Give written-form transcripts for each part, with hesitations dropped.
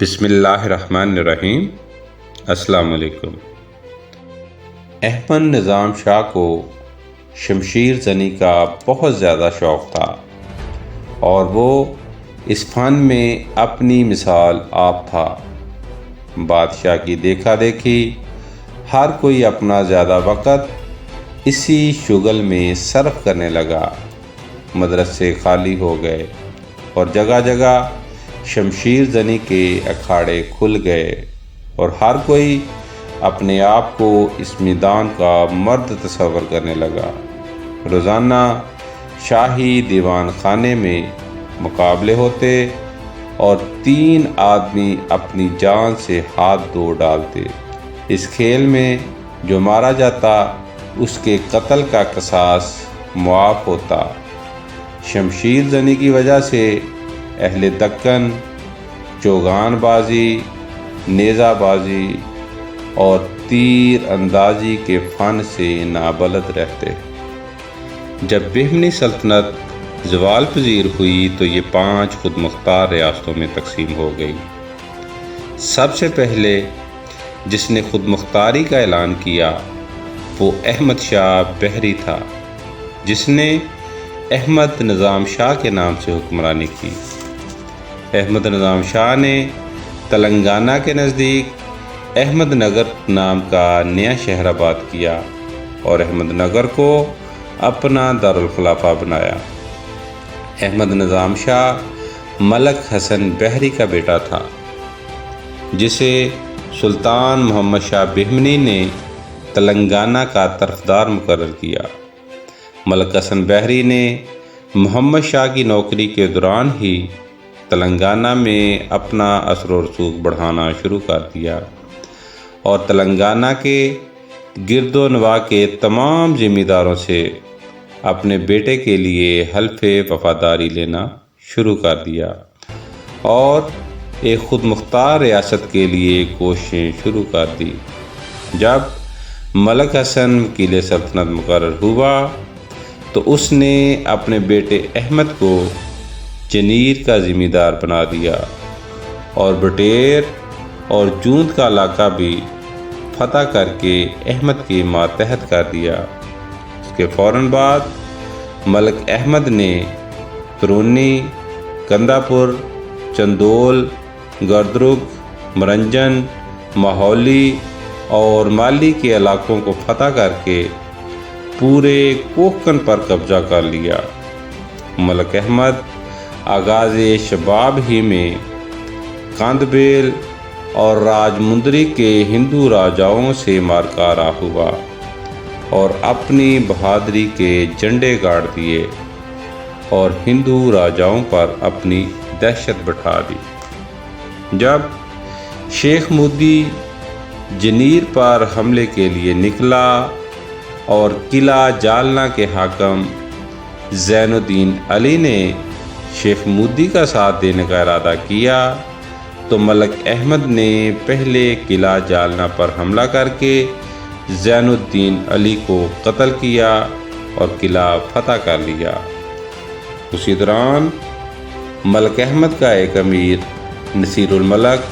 بسم اللہ الرحمن الرحیم۔ السلام علیکم۔ احمد نظام شاہ کو شمشیر زنی کا بہت زیادہ شوق تھا اور وہ اس فن میں اپنی مثال آپ تھا۔ بادشاہ کی دیکھا دیکھی ہر کوئی اپنا زیادہ وقت اسی شغل میں صرف کرنے لگا۔ مدرسے خالی ہو گئے اور جگہ جگہ شمشیر زنی کے اکھاڑے کھل گئے اور ہر کوئی اپنے آپ کو اس میدان کا مرد تصور کرنے لگا۔ روزانہ شاہی دیوان خانے میں مقابلے ہوتے اور 3 آدمی اپنی جان سے ہاتھ دھو ڈالتے۔ اس کھیل میں جو مارا جاتا اس کے قتل کا قصاص معاف ہوتا۔ شمشیر زنی کی وجہ سے اہل دکن چوگان بازی، نیزہ بازی اور تیر اندازی کے فن سے نابلد رہتے۔ جب بہمنی سلطنت زوال پذیر ہوئی تو یہ 5 خود مختار ریاستوں میں تقسیم ہو گئی۔ سب سے پہلے جس نے خود مختاری کا اعلان کیا وہ احمد شاہ بحری تھا، جس نے احمد نظام شاہ کے نام سے حکمرانی کی۔ احمد نظام شاہ نے تلنگانہ کے نزدیک احمد نگر نام کا نیا شہر آباد کیا اور احمد نگر کو اپنا دارالخلافہ بنایا۔ احمد نظام شاہ ملک حسن بحری کا بیٹا تھا، جسے سلطان محمد شاہ بہمنی نے تلنگانہ کا طرفدار مقرر کیا۔ ملک حسن بحری نے محمد شاہ کی نوکری کے دوران ہی تلنگانہ میں اپنا اثر و رسوخ بڑھانا شروع کر دیا اور تلنگانہ کے گرد و نواح کے تمام ذمہ داروں سے اپنے بیٹے کے لیے حلف وفاداری لینا شروع کر دیا اور ایک خود مختار ریاست کے لیے کوششیں شروع کر دی۔ جب ملک حسن وکیل سلطنت مقرر ہوا تو اس نے اپنے بیٹے احمد کو جنیر کا ذمہ دار بنا دیا اور بٹیر اور جوند کا علاقہ بھی فتح کر کے احمد کے ماتحت کر دیا۔ اس کے فوراً بعد ملک احمد نے کرونی، کنداپور، چندول، گردرگ، مرنجن، ماہولی اور مالی کے علاقوں کو فتح کر کے پورے کوکن پر قبضہ کر لیا۔ ملک احمد آغاز شباب ہی میں کاندبیل اور راج مندری کے ہندو راجاؤں سے مارکارا ہوا اور اپنی بہادری کے جھنڈے گاڑ دیے اور ہندو راجاؤں پر اپنی دہشت بٹھا دی۔ جب شیخ مودی جنیر پر حملے کے لیے نکلا اور قلعہ جالنا کے حاکم زین الدین علی نے شیخ مودی کا ساتھ دینے کا ارادہ کیا تو ملک احمد نے پہلے قلعہ جالنا پر حملہ کر کے زین الدین علی کو قتل کیا اور قلعہ فتح کر لیا۔ اسی دوران ملک احمد کا ایک امیر نصیر الملک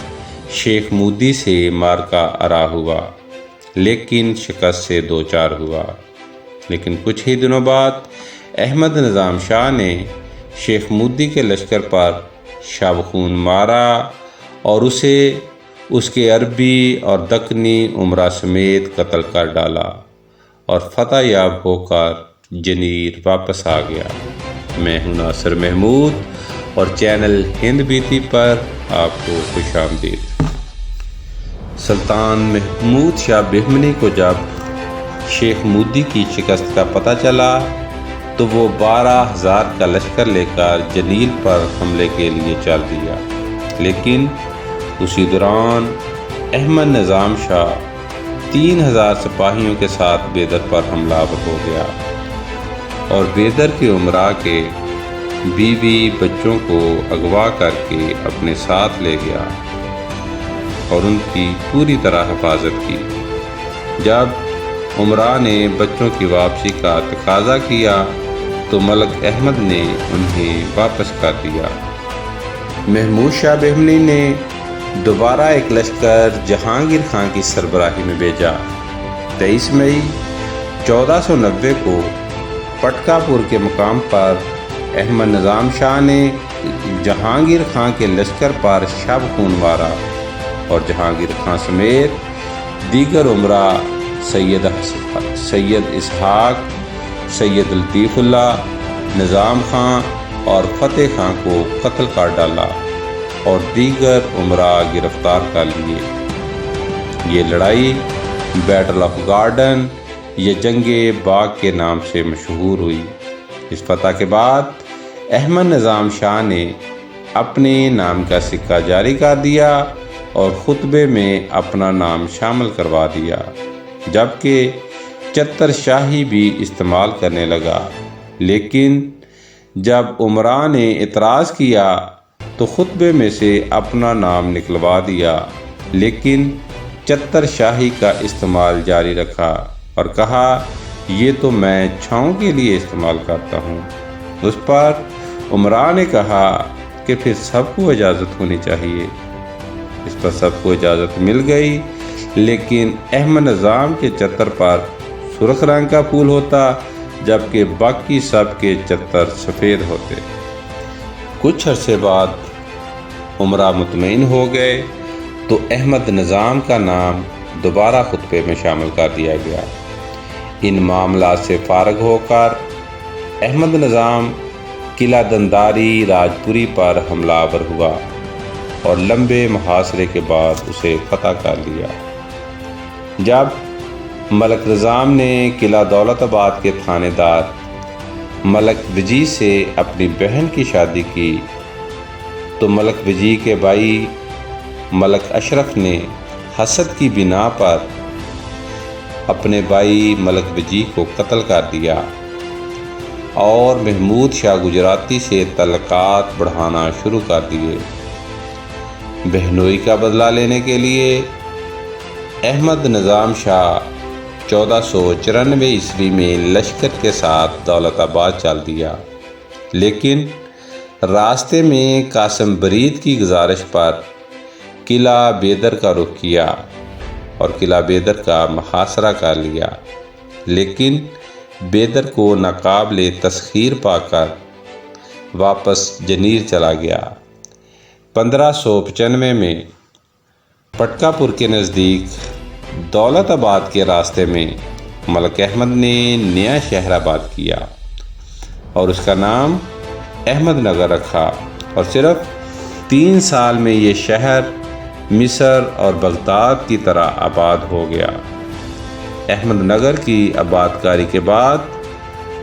شیخ مودی سے معرکہ آرا ہوا لیکن شکست سے دوچار ہوا۔ لیکن کچھ ہی دنوں بعد احمد نظام شاہ نے شیخ مودی کے لشکر پر شب خون مارا اور اسے اس کے عربی اور دکنی امراء سمیت قتل کر ڈالا اور فتح یاب ہو کر جنیر واپس آ گیا۔ میں ہوں ناصر محمود اور چینل ہند بیتی پر آپ کو خوش آمدید۔ سلطان محمود شاہ بہمنی کو جب شیخ مودی کی شکست کا پتہ چلا تو وہ 12,000 کا لشکر لے کر جنیل پر حملے کے لیے چل دیا، لیکن اسی دوران احمد نظام شاہ 3,000 سپاہیوں کے ساتھ بیدر پر حملہ آور ہو گیا اور بیدر کے امراء کے بیوی بچوں کو اغوا کر کے اپنے ساتھ لے گیا اور ان کی پوری طرح حفاظت کی۔ جب امراء نے بچوں کی واپسی کا تقاضا کیا تو ملک احمد نے انہیں واپس کر دیا۔ محمود شاہ بہمنی نے دوبارہ ایک لشکر جہانگیر خان کی سربراہی میں بھیجا۔ 23 مئی 1490 کو پٹکا پور کے مقام پر احمد نظام شاہ نے جہانگیر خان کے لشکر پر شب خون مارا اور جہانگیر خان سمیت دیگر عمرا سید اسحاق، سید لطیف اللہ، نظام خان اور فتح خان کو قتل کر ڈالا اور دیگر عمرا گرفتار کر لیے۔ یہ لڑائی بیٹل آف گارڈن یا جنگ باغ کے نام سے مشہور ہوئی۔ اس فتح کے بعد احمد نظام شاہ نے اپنے نام کا سکہ جاری کر دیا اور خطبے میں اپنا نام شامل کروا دیا، جبکہ چتر شاہی بھی استعمال کرنے لگا۔ لیکن جب عمراء نے اعتراض کیا تو خطبے میں سے اپنا نام نکلوا دیا، لیکن چتر شاہی کا استعمال جاری رکھا اور کہا یہ تو میں چھاؤں کے لیے استعمال کرتا ہوں۔ اس پر عمراء نے کہا کہ پھر سب کو اجازت ہونی چاہیے۔ اس پر سب کو اجازت مل گئی، لیکن احمد نظام کے چتر پر سرخ رنگ کا پھول ہوتا جبکہ باقی سب کے چتر سفید ہوتے۔ کچھ عرصے بعد عمراء مطمئن ہو گئے تو احمد نظام کا نام دوبارہ خطبے میں شامل کر دیا گیا۔ ان معاملات سے فارغ ہو کر احمد نظام قلعہ دنداری راجپوری پر حملہ آور ہوا اور لمبے محاصرے کے بعد اسے فتح کر لیا۔ جب ملک نظام نے قلعہ دولت آباد کے تھانے دار ملک وجی سے اپنی بہن کی شادی کی تو ملک وجی کے بھائی ملک اشرف نے حسد کی بنا پر اپنے بھائی ملک وجی کو قتل کر دیا اور محمود شاہ گجراتی سے تعلقات بڑھانا شروع کر دیے۔ بہنوئی کا بدلہ لینے کے لیے احمد نظام شاہ 1494 عیسوی میں لشکر کے ساتھ دولت آباد چل دیا، لیکن راستے میں قاسم برید کی گزارش پر قلعہ بیدر کا رخ کیا اور قلعہ بیدر کا محاصرہ کر لیا، لیکن بیدر کو ناقابل تسخیر پا کر واپس جنیر چلا گیا۔ 1595 میں پٹکا پور کے نزدیک دولت آباد کے راستے میں ملک احمد نے نیا شہر آباد کیا اور اس کا نام احمد نگر رکھا، اور صرف 3 سال میں یہ شہر مصر اور بغداد کی طرح آباد ہو گیا۔ احمد نگر کی آباد کاری کے بعد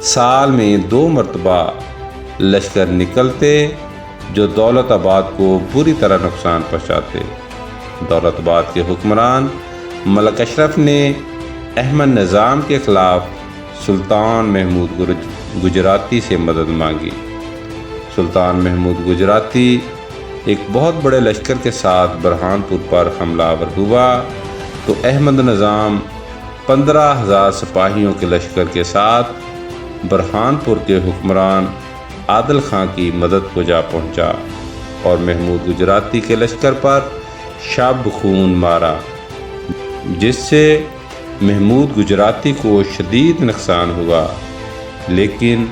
سال میں 2 مرتبہ لشکر نکلتے جو دولت آباد کو بری طرح نقصان پہنچاتے۔ دولت آباد کے حکمران ملک اشرف نے احمد نظام کے خلاف سلطان محمود گجراتی سے مدد مانگی۔ سلطان محمود گجراتی ایک بہت بڑے لشکر کے ساتھ برہان پور پر حملہ آور ہوا تو احمد نظام 15,000 سپاہیوں کے لشکر کے ساتھ برہان پور کے حکمران عادل خان کی مدد کو جا پہنچا اور محمود گجراتی کے لشکر پر شب خون مارا، جس سے محمود گجراتی کو شدید نقصان ہوا، لیکن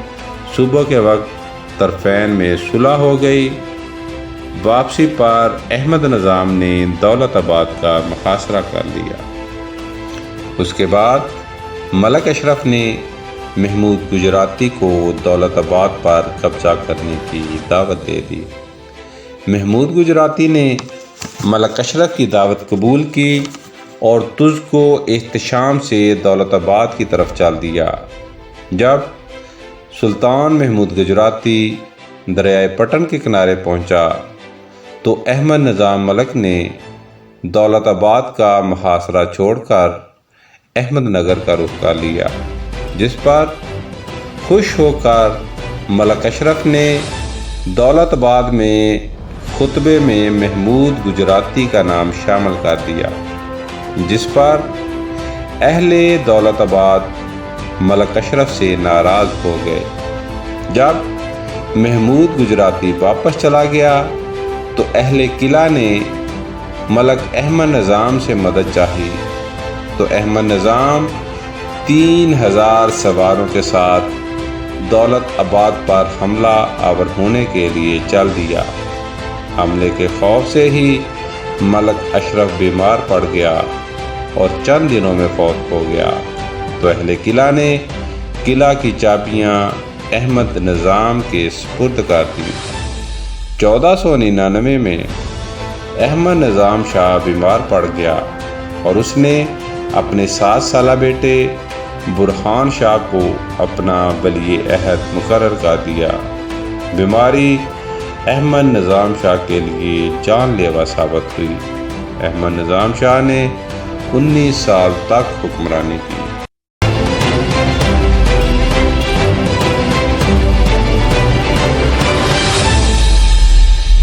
صبح کے وقت طرفین میں صلح ہو گئی۔ واپسی پر احمد نظام نے دولت آباد کا محاصرہ کر لیا۔ اس کے بعد ملک اشرف نے محمود گجراتی کو دولت آباد پر قبضہ کرنے کی دعوت دے دی۔ محمود گجراتی نے ملک اشرف کی دعوت قبول کی اور ترک کو احتشام سے دولت آباد کی طرف چل دیا۔ جب سلطان محمود گجراتی دریائے پٹن کے کنارے پہنچا تو احمد نظام ملک نے دولت آباد کا محاصرہ چھوڑ کر احمد نگر کا رخ کر لیا، جس پر خوش ہو کر ملک اشرف نے دولت آباد میں خطبے میں محمود گجراتی کا نام شامل کر دیا، جس پر اہل دولت آباد ملک اشرف سے ناراض ہو گئے۔ جب محمود گجراتی واپس چلا گیا تو اہل قلعہ نے ملک احمد نظام سے مدد چاہی تو احمد نظام 3000 سواروں کے ساتھ دولت آباد پر حملہ آور ہونے کے لیے چل دیا۔ حملے کے خوف سے ہی ملک اشرف بیمار پڑ گیا اور چند دنوں میں فوت ہو گیا تو اہل قلعہ نے قلعہ کی چابیاں احمد نظام کے سپرد کر دی۔ 1499 میں احمد نظام شاہ بیمار پڑ گیا اور اس نے اپنے 7 سالہ بیٹے برہان شاہ کو اپنا ولی عہد مقرر کر دیا۔ بیماری احمد نظام شاہ کے لیے جان لیوا ثابت ہوئی۔ احمد نظام شاہ نے 19 سال تک حکمرانی کی۔